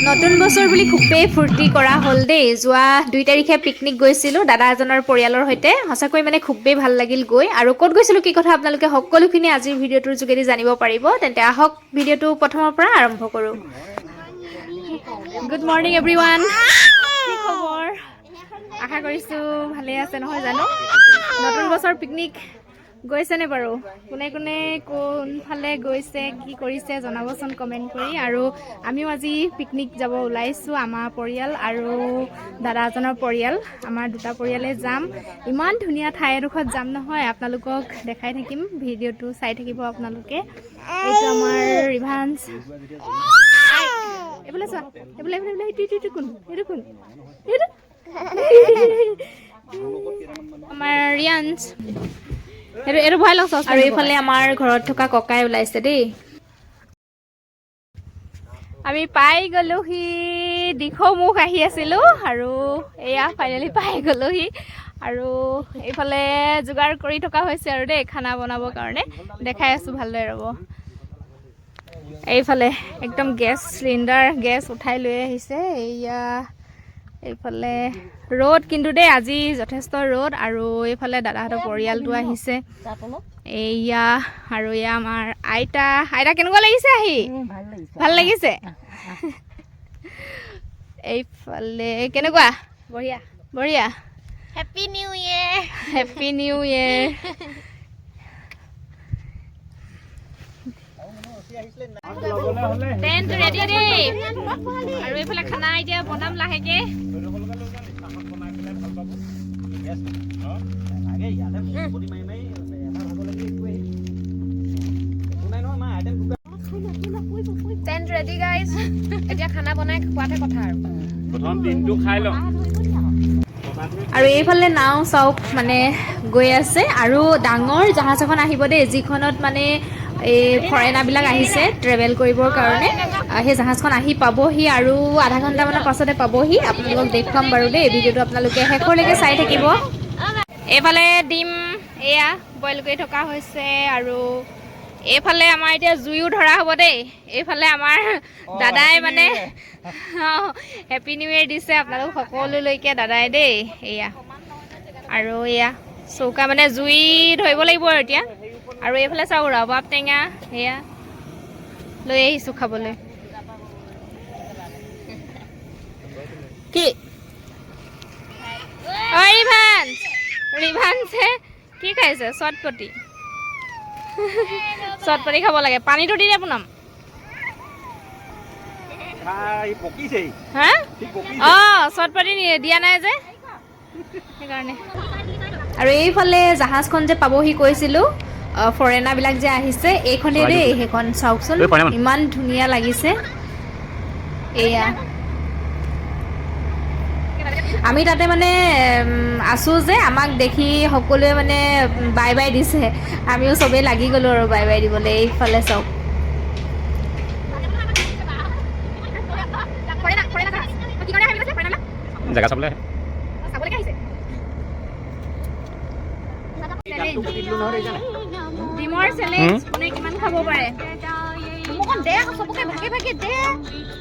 নতুন বছৰ বুলি খুবেই ফূৰ্তি কৰা হ'ল দেই। যোৱা 2 তাৰিখে পিকনিক গৈছিলোঁ দাদা এজনৰ পৰিয়ালৰ সৈতে। সঁচাকৈ মানে খুবেই ভাল লাগিল গৈ। আৰু ক'ত গৈছিলোঁ কি কথা আপোনালোকে সকলোখিনি আজিৰ ভিডিঅ'টোৰ যোগেদি জানিব পাৰিব। তেন্তে আহক ভিডিঅ'টো প্ৰথমৰ পৰা আৰম্ভ কৰোঁ। Good morning everyone. কি খবৰ? আশা কৰিছোঁ ভালে আছে নহয় জানো। নতুন বছৰ পিকনিক গৈছেনে বাৰু? কোনে কোনে কোনফালে গৈছে কি কৰিছে জনাবচোন কমেণ্ট কৰি। আৰু আমিও আজি পিকনিক যাব ওলাইছোঁ, আমাৰ পৰিয়াল আৰু দাদা এজনৰ পৰিয়াল। আমাৰ দুটা পৰিয়ালে যাম। ইমান ধুনীয়া ঠাই এডোখৰত যাম নহয়, আপোনালোকক দেখাই থাকিম, ভিডিঅ'টো চাই থাকিব আপোনালোকে। এইটো আমাৰ ৰিভান্স। এইফালে চোৱা, এইফালে এইটো কোন? এইটো কোন? এইটো আমাৰ ৰিয়ান্স। এইটো ভয় লওক। আৰু এইফালে আমাৰ ঘৰত থকা ককাই ওলাইছে দেই। আমি পাই গ'লোহি, দিখৌমুখ আহি আছিলোঁ আৰু এয়া ফাইনেলি পাই গ'লোহি। আৰু এইফালে যোগাৰ কৰি থকা হৈছে আৰু দেই খানা বনাবৰ কাৰণে। দেখাই আছোঁ ভালদৰে ৰ'ব। এইফালে একদম গেছ চিলিণ্ডাৰ, গেছ উঠাই লৈ আহিছে। এইয়া এইফালে ৰ'দ কিন্তু দেই আজি যথেষ্ট ৰ'দ। আৰু এইফালে দাদাহঁতৰ পৰিয়ালটো আহিছে। এইয়া আৰু এয়া আমাৰ আইতা। আইতা কেনেকুৱা লাগিছে আহি? ভাল লাগিছে। এইফালে কেনেকুৱা? বঢ়িয়া বঢ়িয়া। Happy new year. Happy new year. Tent ready দেই। আৰু এইফালে খানা এতিয়া বনাম লাহেকে। Tent ready guys. এতিয়া খানা বনাই খোৱাতে কথা আৰু প্ৰথম দিনটো খাই লওঁ। আৰু এইফালে নাও চাওক মানে গৈ আছে আৰু ডাঙৰ জাহাজ এখন আহিব দেই, যিখনত মানে এই ফৰেনাৰবিলাক আহিছে ট্ৰেভেল কৰিবৰ কাৰণে। সেই জাহাজখন আহি পাবহি আৰু আধা ঘণ্টামানৰ পাছতে পাবহি। আপোনালোকক দেখুৱাম বাৰু দেই, ভিডিঅ'টো আপোনালোকে শেষলৈকে চাই থাকিব। এইফালে ডিম এয়া বইল কৰি থকা হৈছে। আৰু এইফালে আমাৰ এতিয়া জুইও ধৰা হ'ব দেই। এইফালে আমাৰ দাদাই মানে হেপী নিউ ইয়েৰ দিছে আপোনালোক সকলোলৈকে দাদাই দেই। এয়া আৰু এয়া চৌকা মানে জুই ধৰিব লাগিব আৰু এতিয়া। আৰু এইফালে চাওক ৰবাব টেঙা এয়া লৈ আহিছোঁ খাবলৈ। কি ৰিভান্স? ৰিভান্সে কি খাইছে? চটপটি। চটপটি খাব লাগে। পানীটো দি দিয়ে পুনম। হা? অঁ চটপটি দিয়া নাই যে সেইকাৰণে। আৰু এইফালে জাহাজখন যে পাবহি কৈছিলোঁ, ফৰেনাৰবিলাক যে আহিছে, এইখনে দেই। সেইখন চাওকচোন ইমান ধুনীয়া লাগিছে। এয়া আমি তাতে মানে আছোঁ যে, আমাক দেখি সকলোৱে মানে বাই বাই দিছে। আমিও চবেই লাগি গ'লোঁ আৰু বাই বাই দিবলৈ। এইফালে চাওক জেগা চাবলৈ ডিমৰ চেলেঞ্জ কোনে কিমান খাব পাৰে। চবকে ভাগে ভাগে দে।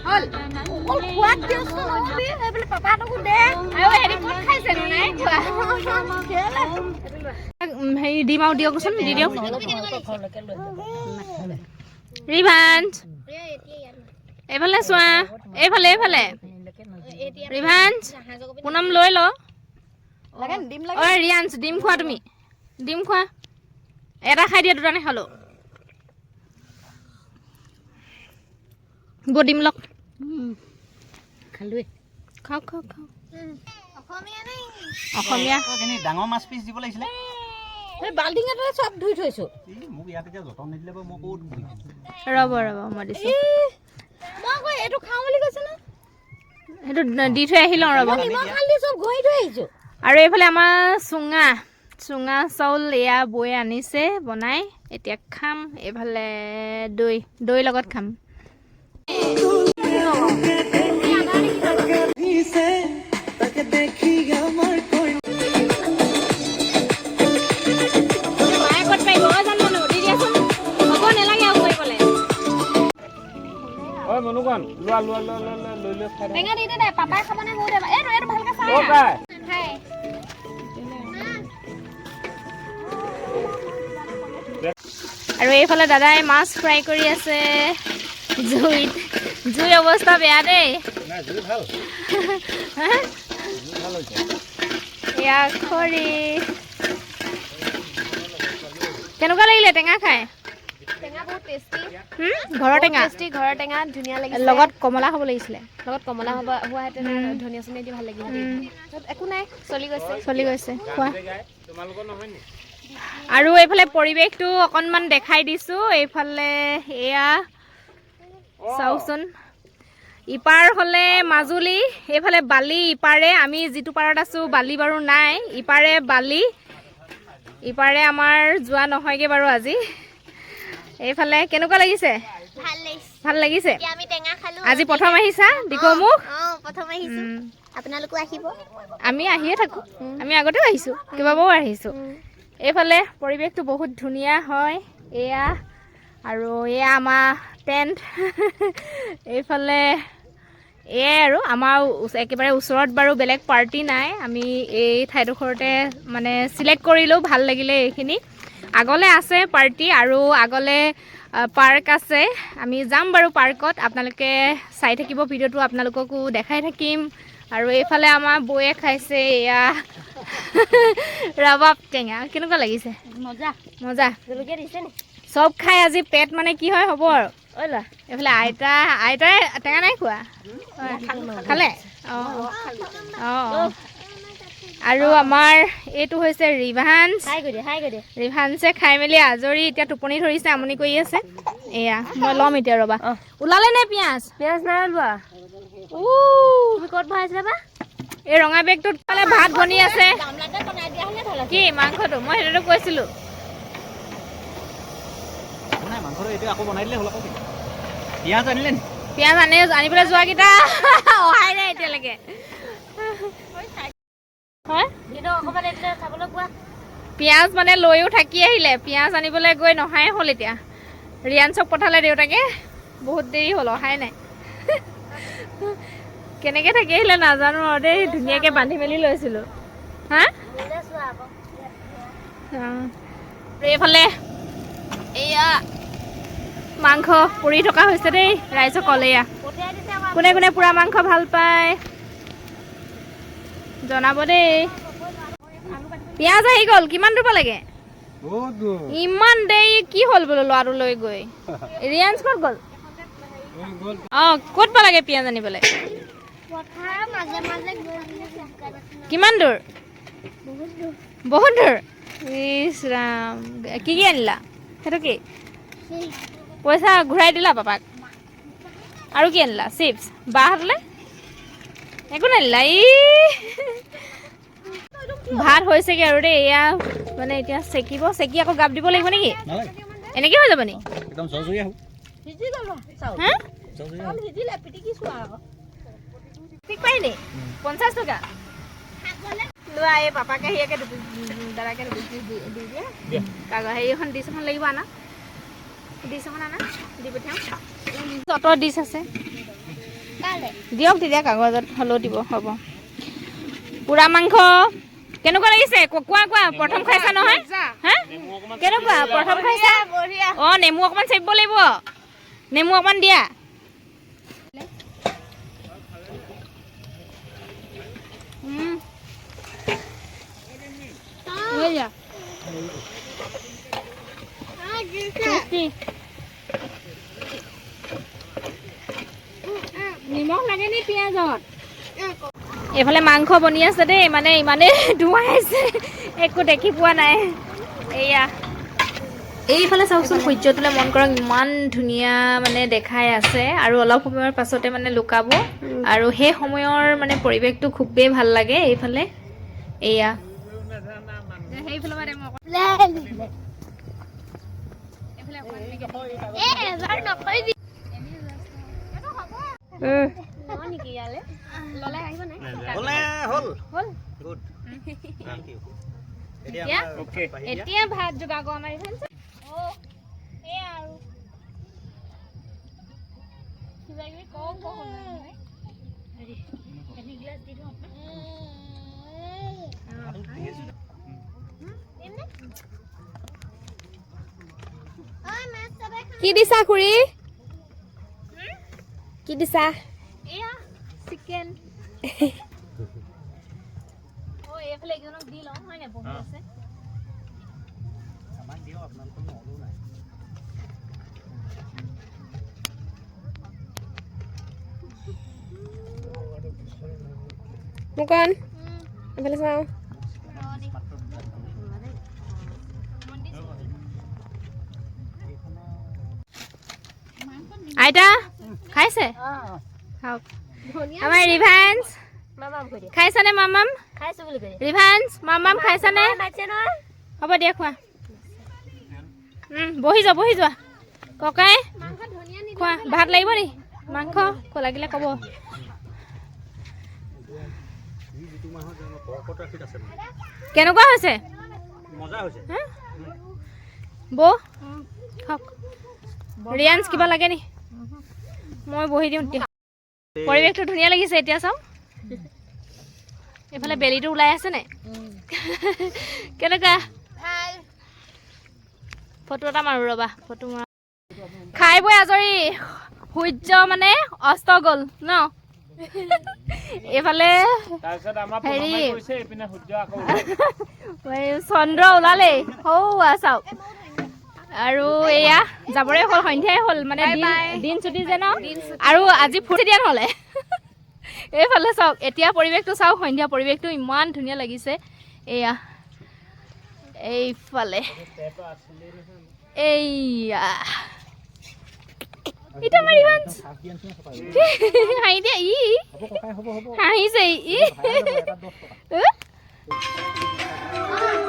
হ'ল অকল খোৱাত ব্যস্ত নহবি, সেইবুলি পাপাহঁতকো দে। আৰু হেৰি ক'ত খাইছেনো? নাই খোৱা। হেৰি দিম আৰু দিয়কচোন, দি দিয়ক। ৰিভান্স এইফালে চোৱা, এইফালে এইফালে ৰিভান্স পুনম লৈ ল। অ ৰিয়ান্স ডিম খোৱা, তুমি ডিম খোৱা। এটা খাই দিয়া, দুটা নেখালো। ব ডিম লওক। খালোৱে। খাওক খাওক খাওক। অসমীয়া ডাঙৰ মাছ পিচ দিব লাগিছিলে। বাল্টিং এটাতে চব ধুই থৈছোঁ। মোক ইয়াত এতিয়া যতন নিদিলে মই ক'ত ৰ'ব ৰ'ব মই দিছোঁ। মই আকৌ এইটো খাওঁ বুলি কৈছে ন, সেইটো দি থৈ আহি লওঁ ৰ'ব। আৰু এইফালে আমাৰ চুঙা চাউল এয়া বৈ আনিছে বনাই, এতিয়া খাম। এইফালে দৈ লগত খাম। মনুকণ লোৱা লোৱা লোৱা লোৱা টেঙা দি দে পাপাই খাব নে ময়ো দে এইটো ভালকে চাই হাই আৰু এইফালে দাদাই মাছ ফ্ৰাই কৰি আছে জুই অৱস্থা বেয়া দেই এয়া খৰি কেনেকুৱা লাগিলে টেঙা খাই টেঙা বহুত টেষ্টি ঘৰৰ টেঙা টেষ্টি ঘৰৰ টেঙা ধুনীয়া লাগিছে লগত কমলা হ'ব লাগিছিলে লগত কমলা হোৱাহেঁতেন ধনিয়া চনিয়া দি ভাল লাগিল একো নাই চলি গৈছে খোৱা আৰু এইফালে পৰিৱেশটো অকণমান দেখাই দিছোঁ এইফালে এয়া চাওকচোন ইপাৰ হ'লে মাজুলী এইফালে বালি ইপাৰে আমি যিটো পাৰত আছোঁ বালি বাৰু নাই ইপাৰে বালি ইপাৰে আমাৰ যোৱা নহয়গৈ বাৰু আজি এইফালে কেনেকুৱা লাগিছে ভাল লাগিছে আজি প্ৰথম আহিছা দিকমুখ আপোনালোকো আহিব আমি আহিয়ে থাকোঁ আমি আগতেও আহিছোঁ কেইবাবাৰো আহিছোঁ এইফালে পৰিৱেশটো বহুত ধুনীয়া হয় এয়া আৰু এয়া আমাৰ টেণ্ট এইফালে এয়াই আৰু আমাৰ একেবাৰে ওচৰত বাৰু বেলেগ পাৰ্টি নাই আমি এই ঠাইডোখৰতে মানে চিলেক্ট কৰিলোঁ ভাল লাগিলে এইখিনি আগলৈ আছে পাৰ্টি আৰু আগলৈ পাৰ্ক আছে আমি যাম বাৰু পাৰ্কত আপোনালোকে চাই থাকিব ভিডিঅ'টো আপোনালোককো দেখাই থাকিম আৰু এইফালে আমাৰ বৌয়ে খাইছে এয়া ৰবাব টেঙা কেনেকুৱা লাগিছে মজা জলকীয়া দিছে নি চব খাই আজি পেট মানে কি হয় হ'ব আৰু এইফালে আইতাই টেঙা নাই খোৱা খালে অঁ আৰু আমাৰ এইটো হৈছে ৰিভান্সে খাই মেলি আজৰি এতিয়া টোপনি ধৰিছে আমনি কৰি আছে এয়া মই ল'ম এতিয়া ৰ'বা ওলালে নে পিঁয়াজ নাই ওলোৱা ক'ত ভৰাইছিলে বা এই ৰঙা বেগটোত পালে ভাত বনি আছে কি মাংসটো মই সেইটোতো কৈছিলোঁ পিঁয়াজ আনিবলৈ যোৱাকেইটা অহাই নাই এতিয়ালৈকে পিঁয়াজ মানে লৈও থাকি আহিলে পিঁয়াজ আনিবলৈ গৈ নহাই হ'ল এতিয়া ৰিয়াঞ্চক পঠালে দেউতাকে বহুত দেৰি হ'ল অহাই নাই কেনেকৈ থাকি আহিলে নাজানো আৰু দেই ধুনীয়াকৈ বান্ধি মেলি লৈছিলোঁ হা এইফালে এয়া মাংস পুৰি থকা হৈছে দেই ৰাইজসকল এয়া কোনে কোনে পুৰা মাংস ভাল পায় জনাব দেই পিঁয়াজ আহি গ'ল কিমান দূৰ লাগে ইমান দেৰি কি হ'ল বোলো ল'ৰাটো লৈ গৈ ৰিয়াঞ্চ ক'ত গ'ল অঁ ক'ত পালাগে পিঁয়াজ আনিবলৈ কিমান দূৰ বহুত দূৰ ইছ ৰাম কি আনিলা সেইটো কি পইচা ঘূৰাই দিলা পাপাক আৰু কি আনিলা চিপছ বাহঁতলৈ একো নানিলা ই ভাত হৈছেগৈ আৰু দেই এয়া মানে এতিয়া চেকি আকৌ গাপ দিব লাগিব নেকি এনেকৈ হৈ যাব নি ঠিক পাই নি 50 টকা লোৱা এই পাপাকে সেয়াকে দাদাকে দি দিয়ে কাগজ হেৰি এখন ডিছ এখন লাগিব আনা ডিছ এখন আনা দি পঠিয়াম অটৰ ডিছ আছে দিয়ক তেতিয়া কাগজত হ'লেও দিব হ'ব পুৰা মাংস কেনেকুৱা লাগিছে কোৱা প্ৰথম খাইছা নহয় হা কেনেকুৱা প্ৰথম খাইছা অঁ নেমু অকণমান চেপিব লাগিব নেমু অকণমান দিয়া নিমখ লাগে নি পিঁয়াজত এইফালে মাংস বনি আছে দেই মানে ইমানেই ধোঁৱাই আছে একো দেখি পোৱা নাই এয়া এইফালে চাওকচোন সূৰ্যটোলৈ মন কৰক ইমান ধুনীয়া মানে দেখাই আছে আৰু অলপ সময়ৰ পাছতে মানে লুকাব আৰু সেই সময়ৰ মানে পৰিৱেশটো খুবেই ভাল লাগে এইফালে এয়া এতিয়া ভাত যোগাৰ কৰা মাৰি কিবা কিবি কওঁ কি দিছা খুৰী কি দিছা এয়া চিকেন ও এফালে একজনক দি লওঁ হয় না বহি আছে আমাক দিও আপোনালোকৰ নহলো নাই মুকন এফালে চাওঁ আইতা খাইছে খাওক আমাৰ ৰিভান্স খাইছানে মামাম ৰিভান্স মামাম খাইছানে হ'ব দিয়া খোৱা বহি যোৱা ককাই খোৱা ভাত লাগিব নি মাংস লাগিলে ক'ব কেনেকুৱা হৈছে মজা হৈছে বৌ খাওক ৰিয়ান্স কিবা লাগে নি মই বহি দিওঁ পৰিৱেশটো ধুনীয়া লাগিছে এতিয়া চাওঁ এইফালে বেলিটো ওলাই আছে নে কেনেকুৱা ফটো এটা মাৰো ৰ'বা ফটো মাৰা খাই বৈ আজৰি সূৰ্য মানে অস্ত গ'ল ন এইফালে হেৰি চন্দ্ৰ ওলালেই হৌ চাওক আৰু এয়া যাবৰে হ'ল সন্ধিয়াই হ'ল মানে দিন ছুটি যে ন আৰু আজি ফুটি দিয়া নহ'লে এইফালে চাওক এতিয়া পৰিৱেশটো চাওক সন্ধিয়া পৰিৱেশটো ইমান ধুনীয়া লাগিছে এয়া এইফালে এইয়া এটা মাৰি বাঞ্চ হাঁহি দিয়া ই হাঁহিছে ই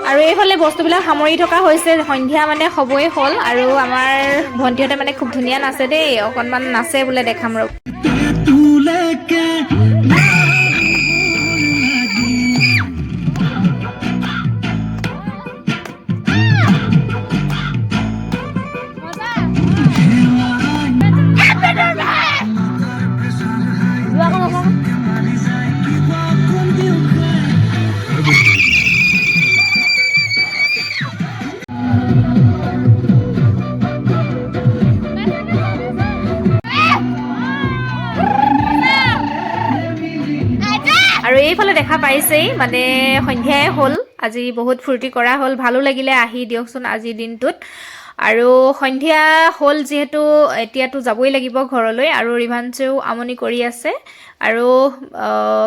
আৰু এইফালে বস্তুবিলাক সামৰি থকা হৈছে সন্ধিয়া মানে হ'বই হ'ল আৰু আমাৰ ভণ্টিহঁতে মানে খুব ধুনীয়া নাচে দেই অকণমান নাচে বোলে দেখাম ৰ আৰু এইফালে দেখা পাইছেই মানে সন্ধিয়াই হ'ল আজি বহুত ফূৰ্তি কৰা হ'ল ভালো লাগিলে আহি দিয়কচোন আজিৰ দিনটোত আৰু সন্ধিয়া হ'ল যিহেতু এতিয়াতো যাবই লাগিব ঘৰলৈ আৰু ৰিভান্সেও আমনি কৰি আছে আৰু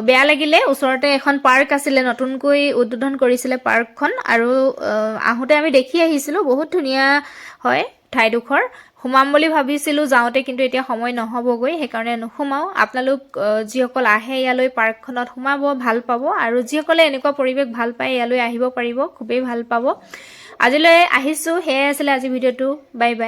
বেয়া লাগিলে ওচৰতে এখন পাৰ্ক আছিলে নতুনকৈ উদ্বোধন কৰিছিলে পাৰ্কখন আৰু আহোঁতে আমি দেখি আহিছিলোঁ বহুত ধুনীয়া হয় ঠাইডোখৰ সোমাম বুলি ভাবিছিলোঁ যাওঁতে কিন্তু এতিয়া সময় নহ'বগৈ সেইকাৰণে নোসোমাওঁ আপোনালোক যিসকল আহে ইয়ালৈ পাৰ্কখনত সোমাব ভাল পাব আৰু যিসকলে এনেকুৱা পৰিৱেশ ভাল পায় ইয়ালৈ আহিব পাৰিব খুবেই ভাল পাব আজিলৈ আহিছোঁ সেয়াই আছিলে আজি ভিডিঅ'টো বাই বাই